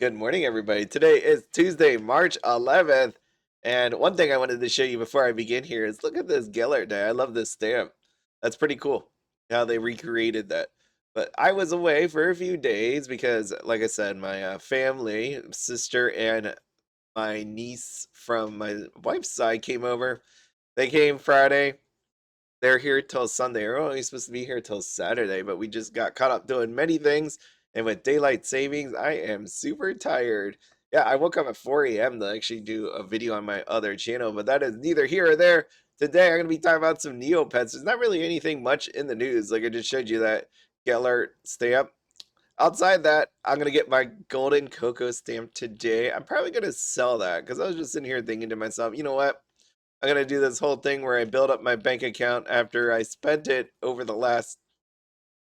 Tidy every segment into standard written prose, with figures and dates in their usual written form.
Good morning, everybody. Today is Tuesday, March 11th. And one thing I wanted to show you before I begin here is look at this Gellert Day. I love this stamp. That's pretty cool how they recreated that. But I was away for a few days because, like I said, my family, sister, and my niece from my wife's side came over. They came Friday. They're here till Sunday. They're only supposed to be here till Saturday, but we just got caught up doing many things. And with daylight savings, I am super tired. Yeah, I woke up at 4 a.m. to actually do a video on my other channel, but that is neither here or there. Today, I'm going to be talking about some Neopets. There's not really anything much in the news. Like I just showed you that Gellert stamp. Outside that, I'm going to get my golden cocoa stamp today. I'm probably going to sell that because I was just sitting here thinking to myself, you know what? I'm gonna do this whole thing where I build up my bank account after I spent it over the last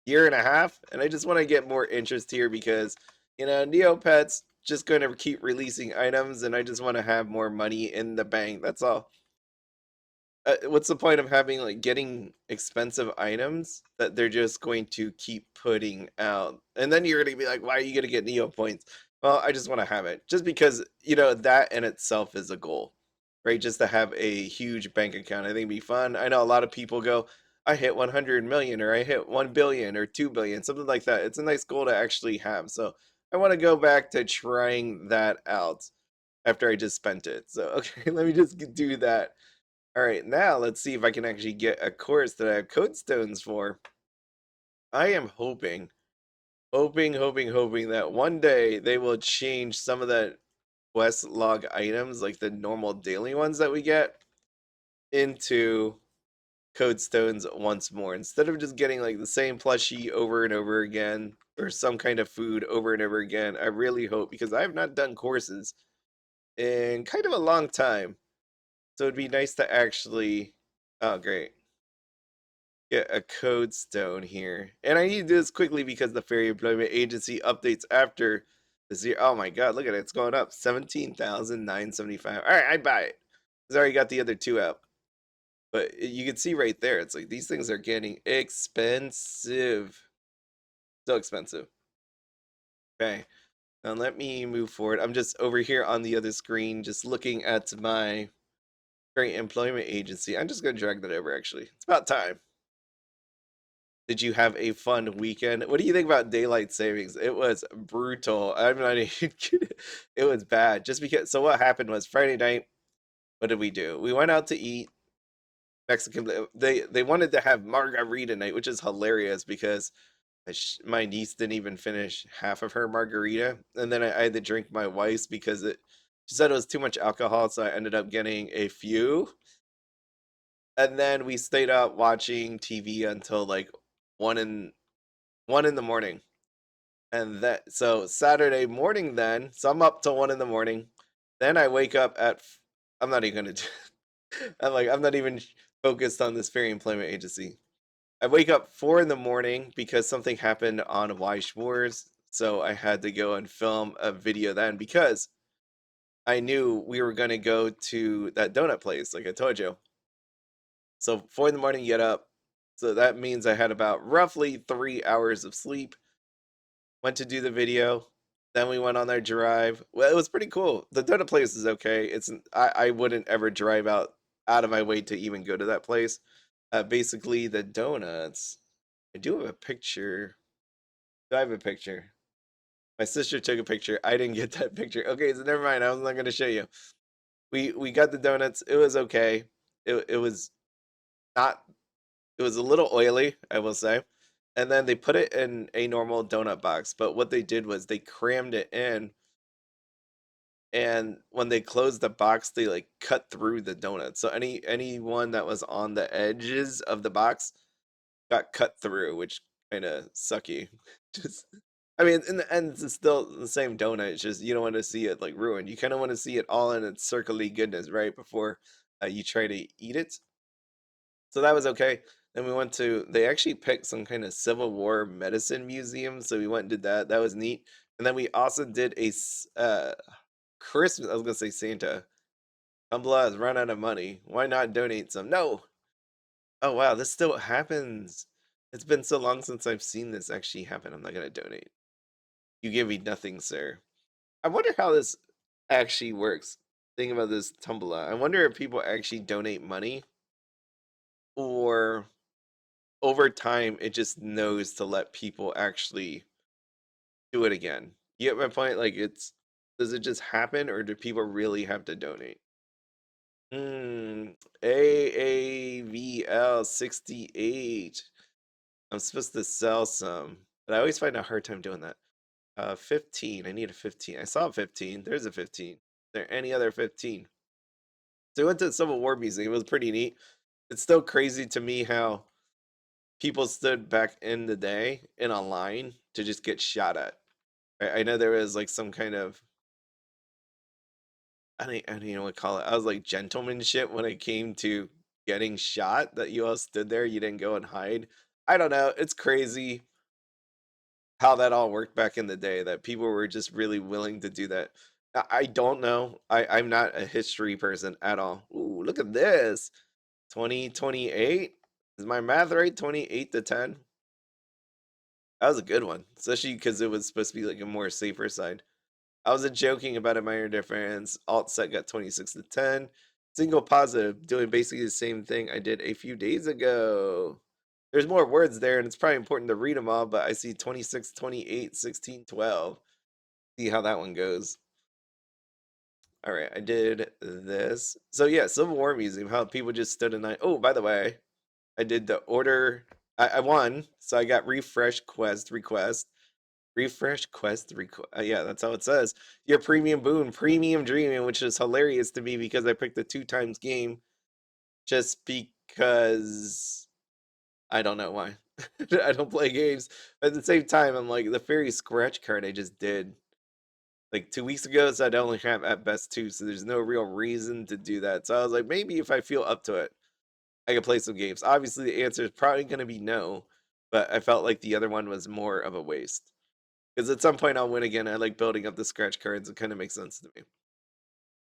year and a half, and I just want to get more interest here because Neopets just going to keep releasing items, and I just want to have more money in the bank. That's all. What's the point of having like getting expensive items that they're just going to keep putting out, and then you're gonna be like, why are you gonna get Neopoints? Well, I just want to have it just because that in itself is a goal, right? Just to have a huge bank account, I think it'd be fun. I know a lot of people go, I hit 100 million or I hit 1 billion or 2 billion, something like that. It's a nice goal to actually have. So I want to go back to trying that out after I just spent it. So okay, let me just do that. All right, now let's see if I can actually get a course that I have code stones for. I am hoping that one day they will change some of the quest log items, like the normal daily ones that we get, into code stones once more. Instead of just getting like the same plushie over and over again, or some kind of food over and over again, I really hope, because I have not done courses in kind of a long time. So it'd be nice to actually, oh great, get a code stone here. And I need to do this quickly because the Fairy Employment Agency updates after this year. Oh my god, look at it. It's going up. 17,975. Alright, I'd buy it. Because I already got the other two out. But you can see right there, it's like these things are getting expensive. So expensive. Okay. Now let me move forward. I'm just over here on the other screen, just looking at my Fairy Employment Agency. I'm just going to drag that over, actually. It's about time. Did you have a fun weekend? What do you think about daylight savings? It was brutal. I'm not even kidding. It was bad. Just because. So what happened was Friday night. What did we do? We went out to eat Mexican. They wanted to have margarita night, which is hilarious because my niece didn't even finish half of her margarita, and then I had to drink my wife's because she said it was too much alcohol, so I ended up getting a few. And then we stayed up watching TV until like one in one in the morning. And that, so Saturday morning then, so I'm up till 1 in the morning. Then I wake up at I'm not even gonna I'm not even focused on this Fairy Employment Agency. I wake up 4 in the morning because something happened on Y Schwartz, so I had to go and film a video then because I knew we were gonna go to that donut place, like I told you. So 4 in the morning, get up. So that means I had about roughly 3 hours of sleep. Went to do the video. Then we went on our drive. Well, it was pretty cool. The donut place is okay. I wouldn't ever drive out of my way to even go to that place. Basically, the donuts. I do have a picture. Do I have a picture? My sister took a picture. I didn't get that picture. Okay, so never mind. I was not going to show you. We got the donuts. It was okay. It was not. It was a little oily, I will say. And then they put it in a normal donut box. But what they did was they crammed it in, and when they closed the box, they like cut through the donut. So anyone that was on the edges of the box got cut through, which kind of sucky. Just, I mean, in the end, it's still the same donut. It's just you don't want to see it like ruined. You kind of want to see it all in its circly goodness, right? Before you try to eat it. So that was okay. Then we went to, they actually picked some kind of Civil War medicine museum. So we went and did that. That was neat. And then we also did a Christmas, I was going to say Santa. Tumblr has run out of money. Why not donate some? No. Oh, wow. This still happens. It's been so long since I've seen this actually happen. I'm not going to donate. You give me nothing, sir. I wonder how this actually works. Think about this Tumblr. I wonder if people actually donate money or over time it just knows to let people actually do it again. You get my point? Like it's does it just happen or do people really have to donate? Hmm. AAVL 68. I'm supposed to sell some, but I always find a hard time doing that. 15. I need a 15. I saw a 15. There's a 15. Is there any other 15? So I went to the Civil War Museum. It was pretty neat. It's still crazy to me how people stood back in the day in a line to just get shot at. I know there was like some kind of I don't even know what to call it. I was like gentlemanship when it came to getting shot that you all stood there. You didn't go and hide. I don't know. It's crazy how that all worked back in the day that people were just really willing to do that. I don't know. I'm not a history person at all. Ooh, look at this. 2028? Is my math right? 28 to 10? That was a good one, especially because it was supposed to be like a more safer side. I wasn't joking about a minor difference. Alt set got 26 to 10. Single positive, doing basically the same thing I did a few days ago. There's more words there, and it's probably important to read them all, but I see 26, 28, 16, 12. See how that one goes. All right, I did this. So yeah, Civil War Museum, how people just stood in line. Oh, by the way, I did the order. I won, so I got refresh quest request. Refresh quest yeah, that's how it says. Your premium boon, premium dreaming, which is hilarious to me because I picked the 2 times game just because I don't know why. I don't play games. But at the same time, I'm like the fairy scratch card I just did like 2 weeks ago, so I'd only have at best two, so there's no real reason to do that. So I was like, maybe if I feel up to it, I could play some games. Obviously, the answer is probably going to be no, but I felt like the other one was more of a waste. Because at some point I'll win again. I like building up the scratch cards. It kind of makes sense to me.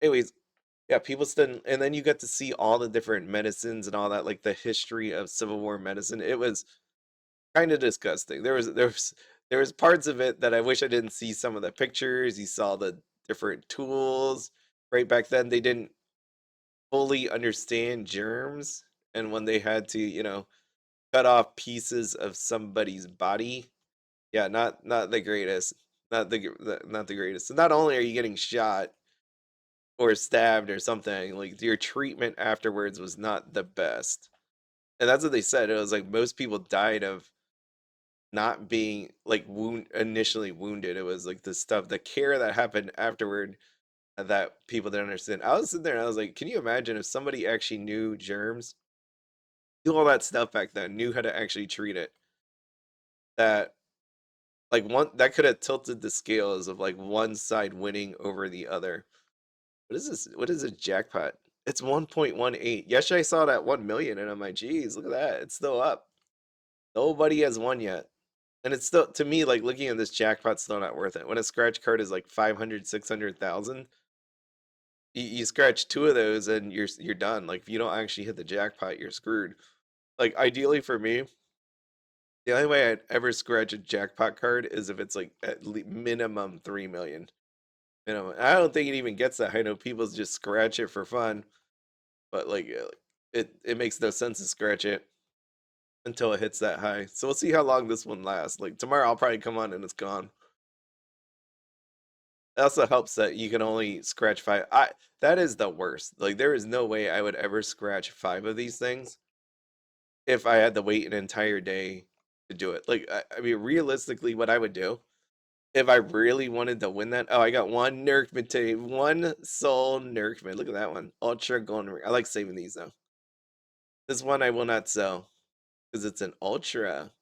Anyways, yeah, people still, and then you get to see all the different medicines and all that, like the history of Civil War medicine. It was kind of disgusting. There was parts of it that I wish I didn't see some of the pictures. You saw the different tools. Right back then, they didn't fully understand germs, and when they had to, cut off pieces of somebody's body, yeah, not the greatest. Not the greatest. So not only are you getting shot or stabbed or something, like your treatment afterwards was not the best. And that's what they said. It was like most people died of not being like initially wounded. It was like the stuff, the care that happened afterward that people didn't understand. I was sitting there and I was like, can you imagine if somebody actually knew germs, knew all that stuff back then, knew how to actually treat it? That like one that could have tilted the scales of like one side winning over the other. What is this? What is a jackpot? It's 1.18. Yesterday I saw it at 1 million and I'm like, geez, look at that. It's still up. Nobody has won yet. And it's still, to me, like looking at this jackpot's still not worth it. When a scratch card is like 500, 600,000, you scratch two of those and you're done. Like if you don't actually hit the jackpot, you're screwed. Like ideally for me, the only way I'd ever scratch a jackpot card is if it's like at minimum 3 million. Minimum. I don't think it even gets that high. I know people just scratch it for fun, but like it makes no sense to scratch it until it hits that high. So we'll see how long this one lasts. Like tomorrow I'll probably come on and it's gone. It also helps that you can only scratch five. That is the worst. Like there is no way I would ever scratch 5 of these things if I had to wait an entire day to do it. Like I mean realistically what I would do if I really wanted to win that. Oh, I got one Nerkman today. One soul Nerkman. Look at that one. Ultra Golden Ring. I like saving these though. This one I will not sell because it's an ultra.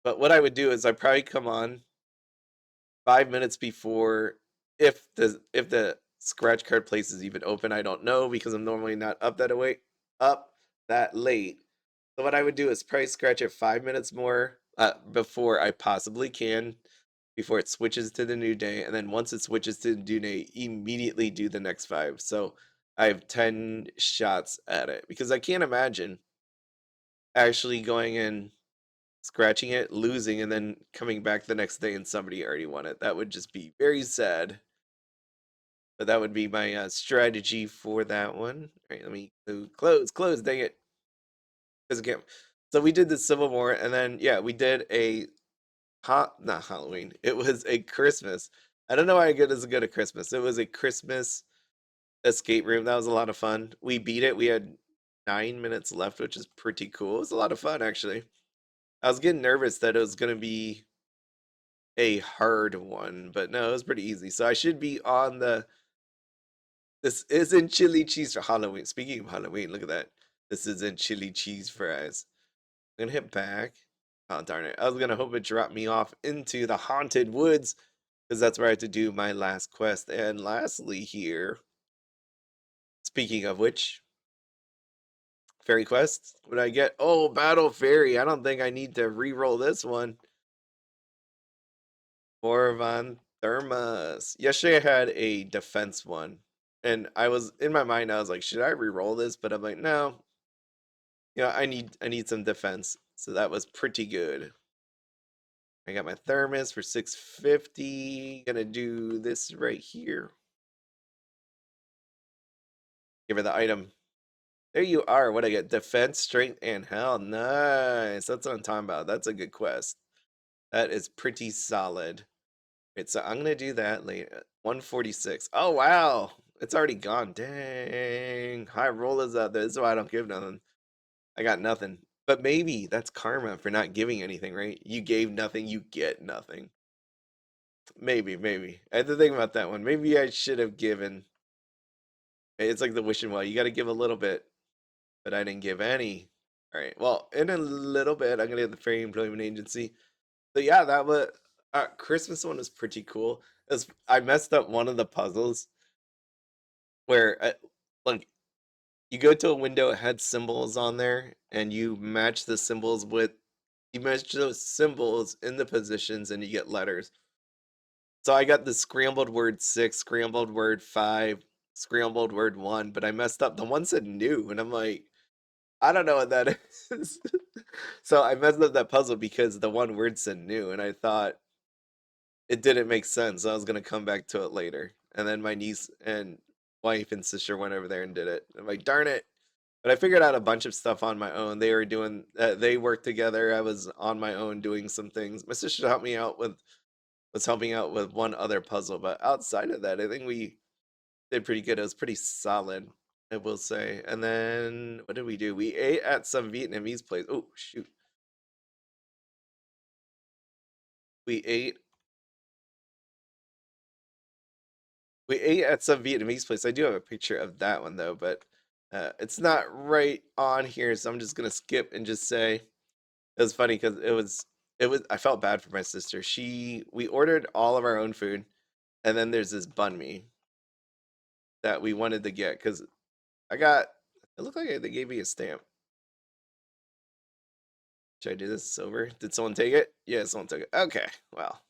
But what I would do is I'd probably come on 5 minutes before, if the scratch card place is even open. I don't know because I'm normally not up that late. So what I would do is probably scratch it 5 minutes more before I possibly can, before it switches to the new day, and then once it switches to the new day, immediately do the next five. So I have 10 shots at it because I can't imagine actually going in, scratching it, losing, and then coming back the next day and somebody already won it. That would just be very sad. But that would be my strategy for that one. All right, let me close. Dang it, because again. So we did the Civil War, and then yeah, we did a not Halloween. It was a Christmas. I don't know why I get as good at Christmas. It was a Christmas escape room. That was a lot of fun. We beat it. We had 9 minutes left, which is pretty cool. It was a lot of fun actually. I was getting nervous that it was gonna be a hard one, but no, it was pretty easy. So I should be on the. This isn't chili cheese for Halloween. Speaking of Halloween, look at that. This isn't chili cheese fries. I'm gonna hit back. Oh darn it! I was gonna hope it dropped me off into the haunted woods because that's where I had to do my last quest. And lastly, here, speaking of which, fairy quest. What I get? Oh, battle fairy. I don't think I need to re-roll this one. Orvan Thermos. Yesterday I had a defense one, and I was in my mind. I was like, should I re-roll this? But I'm like, no. I need some defense. So that was pretty good. I got my thermos for 650. Gonna do this right here. Give her the item. There you are. What I get? Defense, strength, and health. Nice. That's what I'm talking about. That's a good quest. That is pretty solid. Right, so I'm gonna do that later. 146. Oh wow. It's already gone. Dang. High rollers out there. This is why I don't give nothing. I got nothing. But maybe that's karma for not giving anything, right? You gave nothing, you get nothing. Maybe. I had to think about that one. Maybe I should have given. It's like the wishing well. You got to give a little bit, but I didn't give any. All right. Well, in a little bit, I'm gonna get the Fairy Employment Agency. So yeah, that was Christmas one was pretty cool. I messed up one of the puzzles where, like, you go to a window, it had symbols on there, and you match those symbols in the positions, and you get letters. So I got the scrambled word 6, scrambled word 5, scrambled word 1, but I messed up. The one said new, and I'm like, I don't know what that is. So I messed up that puzzle because the one word said new, and I thought it didn't make sense. I was gonna come back to it later. And then my niece and wife and sister went over there and did it. I'm like, darn it. But I figured out a bunch of stuff on my own. They worked together. I was on my own doing some things. My sister was helping out with one other puzzle, but outside of that, I think we did pretty good. It was pretty solid, I will say. And then what did we do? We ate at some Vietnamese place. Oh shoot. We ate we ate at some Vietnamese place. I do have a picture of that one though, but it's not right on here, so I'm just gonna skip and just say it was funny because it was I felt bad for my sister. We ordered all of our own food, and then there's this banh mi that we wanted to get because I got it looked like they gave me a stamp. Should I do this over? Did someone take it? Yeah, someone took it. Okay, well,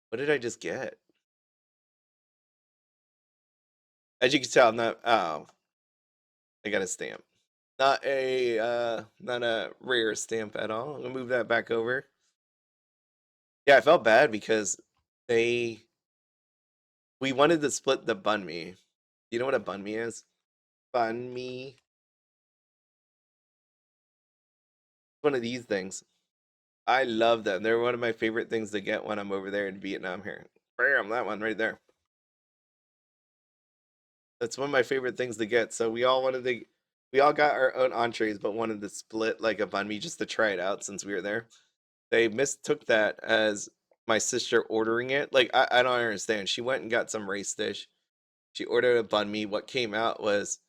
what did I just get? As you can tell, I'm not. Oh, I got a stamp. Not a rare stamp at all. I'm gonna move that back over. Yeah, I felt bad because they we wanted to split the banh mi. You know what a banh mi is? Banh mi. One of these things. I love them. They're one of my favorite things to get when I'm over there in Vietnam here. Bam, that one right there. That's one of my favorite things to get. So we all got our own entrees, but wanted to split like a banh mi just to try it out since we were there. They mistook that as my sister ordering it. Like I don't understand. She went and got some rice dish. She ordered a banh mi. What came out was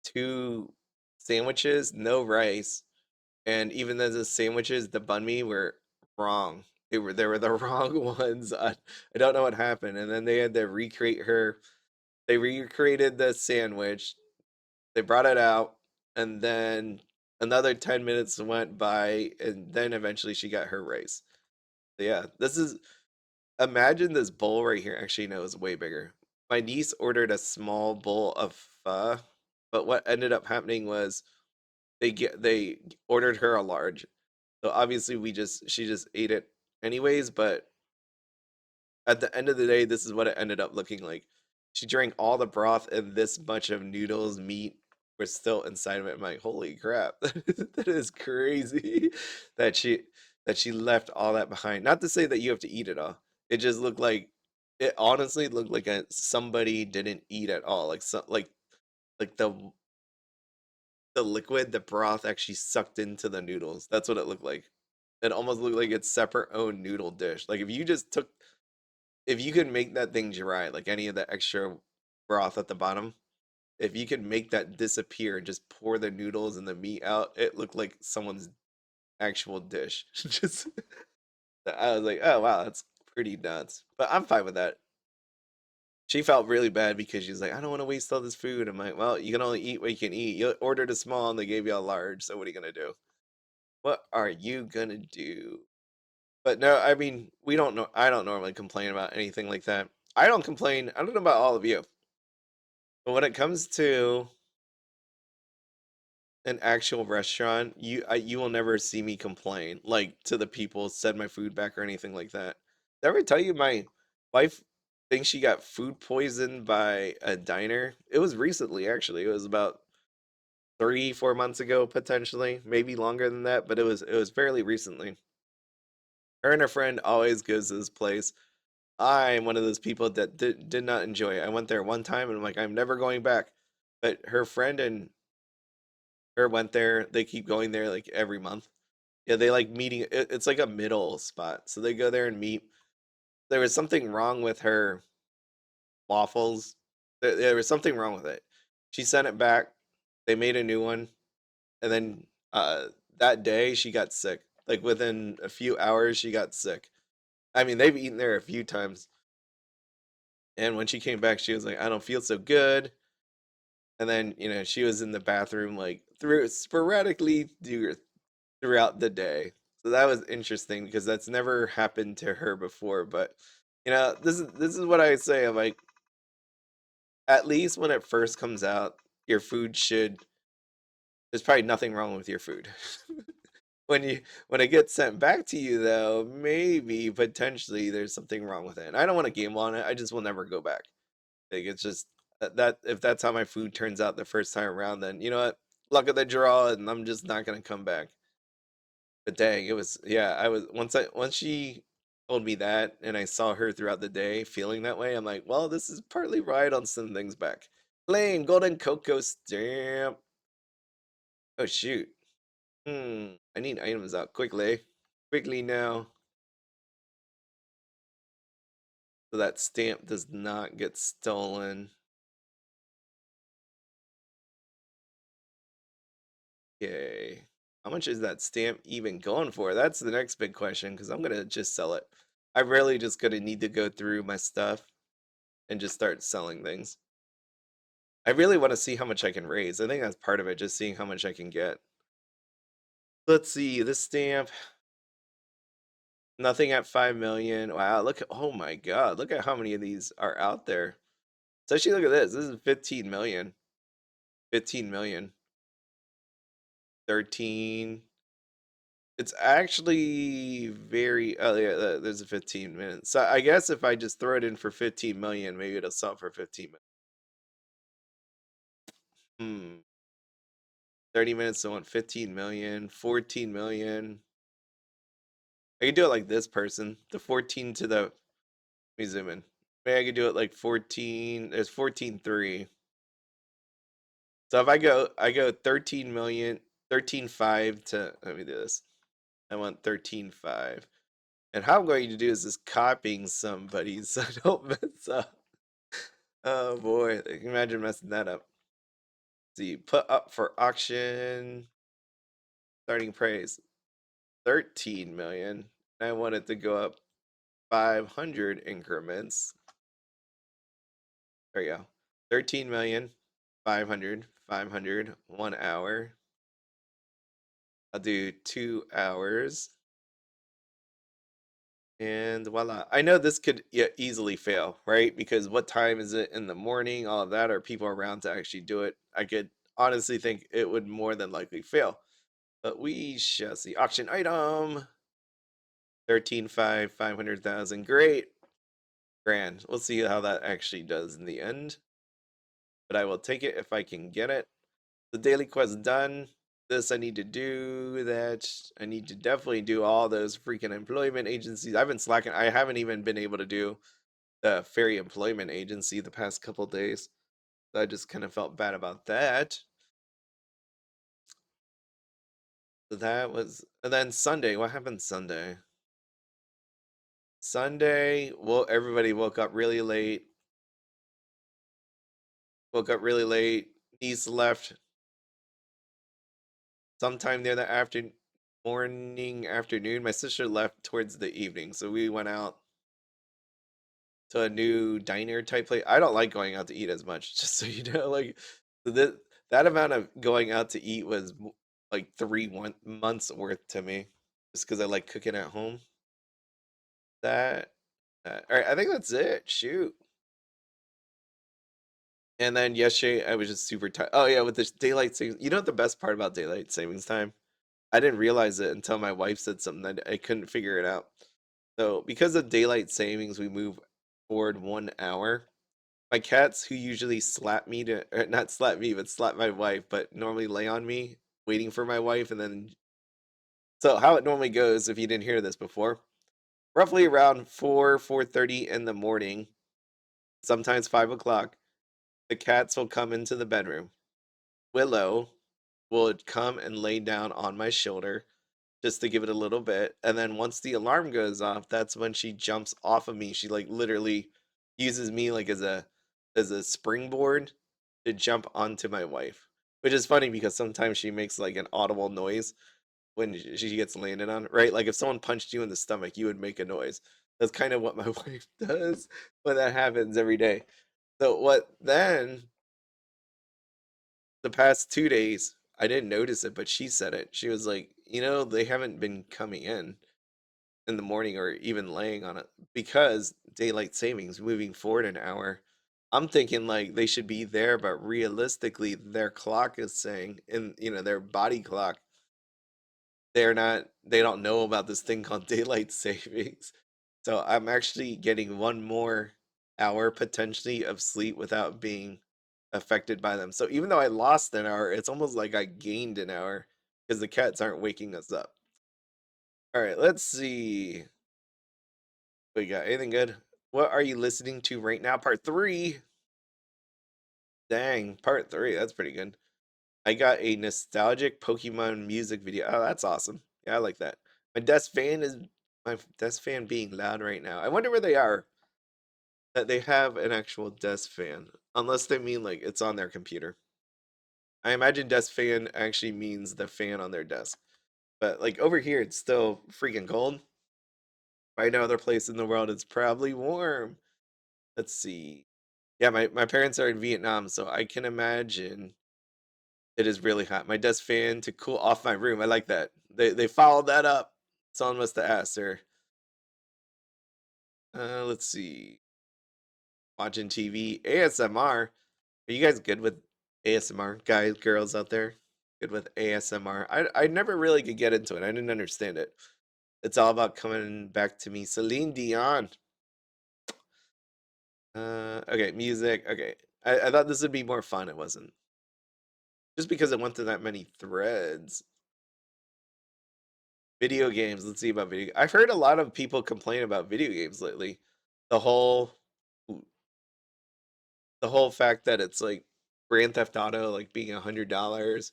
two sandwiches, no rice, and even though the sandwiches, the banh mi were wrong. They were the wrong ones. I don't know what happened. And then they had to recreate her. They recreated the sandwich. They brought it out, and then another 10 minutes went by, and then eventually she got her rice. So yeah, this is imagine this bowl right here. Actually, no, it was way bigger. My niece ordered a small bowl of pho, but what ended up happening was they ordered her a large. So obviously she just ate it anyways, but at the end of the day, this is what it ended up looking like. She drank all the broth and this much of noodles, meat were still inside of it. I'm like, holy crap, that is crazy that she left all that behind. Not to say that you have to eat it all. It just looked like it honestly looked like somebody didn't eat at all. Like like the liquid, the broth actually sucked into the noodles. That's what it looked like. It almost looked like its separate own noodle dish. Like if you could make that thing dry, like any of the extra broth at the bottom, if you could make that disappear and just pour the noodles and the meat out, it looked like someone's actual dish. Just I was like, oh wow, that's pretty nuts. But I'm fine with that. She felt really bad because she's like, I don't want to waste all this food. I'm like, well, you can only eat what you can eat. You ordered a small and they gave you a large, so what are you gonna do? What are you gonna do? But no, I mean, we don't know. I don't normally complain about anything like that. I don't complain. I don't know about all of you, but when it comes to an actual restaurant, you will never see me complain like to the people send my food back or anything like that. Did I ever tell you my wife thinks she got food poisoned by a diner? It was recently, actually. It was about 3, 4 months ago, potentially, maybe longer than that, but it was fairly recently. Her and her friend always goes to this place. I'm one of those people that did not enjoy it. I went there one time and I'm like, I'm never going back. But her friend and her went there. They keep going there like every month. Yeah, they like meeting. It's like a middle spot. So they go there and meet. There was something wrong with her waffles. There was something wrong with it. She sent it back. They made a new one. And then that day she got sick. Like within a few hours, she got sick. I mean, they've eaten there a few times. And when she came back, she was like, I don't feel so good. And then, she was in the bathroom like through sporadically throughout the day. So that was interesting because that's never happened to her before. But this is what I say. I'm like, at least when it first comes out, your food should. There's probably nothing wrong with your food. When it gets sent back to you, though, maybe potentially there's something wrong with it. And I don't want to gamble on it. I just will never go back. Like it's just that if that's how my food turns out the first time around, then you know what, luck of the draw, and I'm just not gonna come back. But dang, it was yeah. I was once she told me that, and I saw her throughout the day feeling that way. I'm like, well, this is partly right on some things back. Claim golden cocoa stamp. Oh shoot. I need items out quickly. Quickly now. So that stamp does not get stolen. Okay. How much is that stamp even going for? That's the next big question because I'm gonna just sell it. I really just gonna need to go through my stuff and just start selling things. I really want to see how much I can raise. I think that's part of it, just seeing how much I can get. Let's see, this stamp, nothing at 5 million. Wow, look at, oh my God, look at how many of these are out there. Especially look at this. This is 15 million. 15 million. 13. It's actually very, oh yeah, there's a 15 minutes. So I guess if I just throw it in for 15 million, maybe it'll sell for 15 minutes. 30 minutes, so I want 15 million, 14 million. I could do it like this person. The 14 to the, let me zoom in. Maybe I could do it like 14, there's 14.3. So if I go 13 million, 13.5 to, let me do this. I want 13.5. And how I'm going to do is just copying somebody so I don't mess up. Oh boy, I can imagine messing that up. See, put up for auction, starting price 13 million. I want it to go up 500 increments. There you go. 13 million, 500, 500, 1 hour. I'll do 2 hours. And voila. I know this could easily fail, right? Because what time is it in the morning? All of that. Are people around to actually do it? I could honestly think it would more than likely fail. But we shall see. Auction item 13.5, 500,000. Great. grand. We'll see how that actually does in the end. But I will take it if I can get it. The daily quest done. This I need to do. That I need to definitely do all those freaking employment agencies. I've been slacking. I haven't even been able to do the Fairy Employment Agency the past couple days. So I just kind of felt bad about that. So that was, and then Sunday. What happened Sunday? Sunday, well, everybody woke up really late. Woke up really late. Niece left sometime near the afternoon. My sister left towards the evening, so we went out to a new diner type place. I don't like going out to eat as much, just so you know. Like that amount of going out to eat was like 3 months worth to me, just because I like cooking at home. That all right, I think that's it. Shoot. And then yesterday I was just super tired. Oh yeah, with this daylight savings. You know what the best part about daylight savings time? I didn't realize it until my wife said something that I couldn't figure it out. So because of daylight savings, we move forward 1 hour. My cats, who usually slap me to, or not slap me, but slap my wife, but normally lay on me, waiting for my wife, and then. So how it normally goes, if you didn't hear this before, roughly around 4:30 in the morning, sometimes 5 o'clock, the cats will come into the bedroom. Willow will come and lay down on my shoulder just to give it a little bit. And then once the alarm goes off, that's when she jumps off of me. She like literally uses me like as a springboard to jump onto my wife. Which is funny because sometimes she makes like an audible noise when she gets landed on, right? Like if someone punched you in the stomach, you would make a noise. That's kind of what my wife does when that happens every day. So what then the past 2 days, I didn't notice it, but she said it. She was like, they haven't been coming in the morning or even laying on it because daylight savings moving forward an hour. I'm thinking like they should be there, but realistically, their clock is saying, in their body clock, they don't know about this thing called daylight savings. So I'm actually getting 1 more hour potentially of sleep without being affected by them. So even though I lost an hour, it's almost like I gained an hour because the cats aren't waking us up. All right, let's see. We got anything good? What are you listening to right now? Part three. Dang, part three. That's pretty good. I got a nostalgic Pokemon music video. Oh, that's awesome. Yeah, I like that. My desk fan being loud right now. I wonder where they are. That they have an actual desk fan, unless they mean like it's on their computer. I imagine desk fan actually means the fan on their desk. But like over here, it's still freaking cold. I know other place in the world it's probably warm. Let's see. Yeah, my parents are in Vietnam, so I can imagine it is really hot. My desk fan to cool off my room. I like that. They followed that up. Someone must have asked her. Let's see. Watching TV, ASMR. Are you guys good with ASMR, guys, girls out there? Good with ASMR. I never really could get into it. I didn't understand it. It's all about coming back to me. Celine Dion. Okay, music. Okay. I thought this would be more fun. It wasn't. Just because it went through that many threads. Video games. Let's see about video. I've heard a lot of people complain about video games lately. The whole the whole fact that it's like Grand Theft Auto like being $100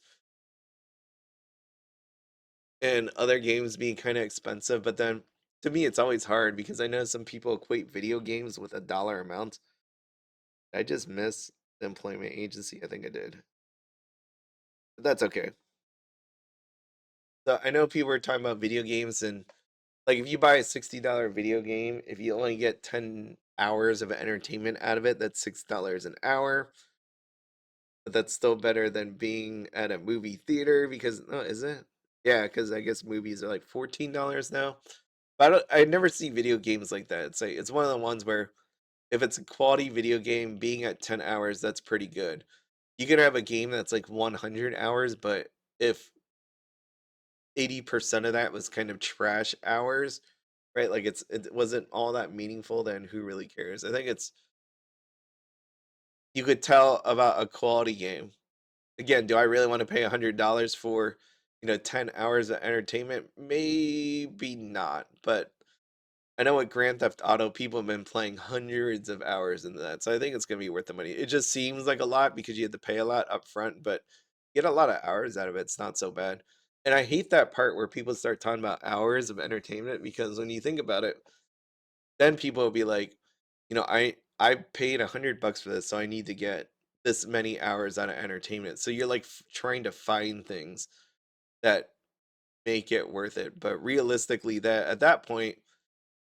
and other games being kind of expensive, but then to me it's always hard because I know some people equate video games with a dollar amount. I just miss the employment agency. I think I did. But that's okay. So I know people are talking about video games and like if you buy a $60 video game, if you only get 10 hours of entertainment out of it, that's $6 an hour. But that's still better than being at a movie theater because no, is it? Yeah, because I guess movies are like $14 now. But I never see video games like that. It's one of the ones where if it's a quality video game, being at 10 hours, that's pretty good. You can have a game that's like 100 hours, but if 80% of that was kind of trash hours, right? Like it wasn't all that meaningful. Then who really cares? I think it's you could tell about a quality game. Again, do I really want to pay $100 for 10 hours of entertainment? Maybe not, but I know with Grand Theft Auto, people have been playing hundreds of hours into that, so I think it's gonna be worth the money. It just seems like a lot because you have to pay a lot up front, but get a lot of hours out of it. It's not so bad. And I hate that part where people start talking about hours of entertainment because when you think about it, then people will be like, I paid $100 for this, so I need to get this many hours out of entertainment. So you're like trying to find things that make it worth it. But realistically, that at that point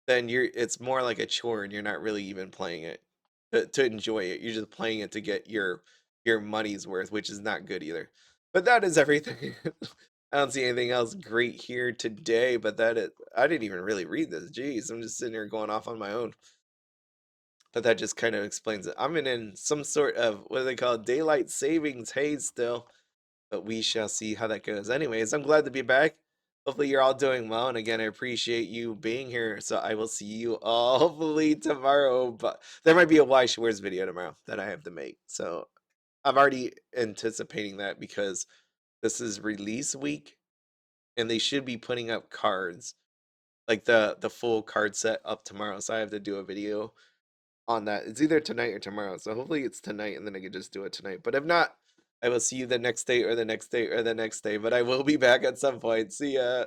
then it's more like a chore and you're not really even playing it to enjoy it. You're just playing it to get your money's worth, which is not good either. But that is everything. I don't see anything else great here today, but I didn't even really read this. Jeez, I'm just sitting here going off on my own. But that just kind of explains it. I'm in some sort of what do they call it? Daylight savings haze still, but we shall see how that goes. Anyways, I'm glad to be back. Hopefully you're all doing well, and again, I appreciate you being here. So I will see you all hopefully tomorrow. But there might be a Why She Wears video tomorrow that I have to make. So I'm already anticipating that because this is release week, and they should be putting up cards like the full card set up tomorrow. So I have to do a video on that. It's either tonight or tomorrow. So hopefully it's tonight and then I can just do it tonight. But if not, I will see you the next day or the next day or the next day. But I will be back at some point. See ya.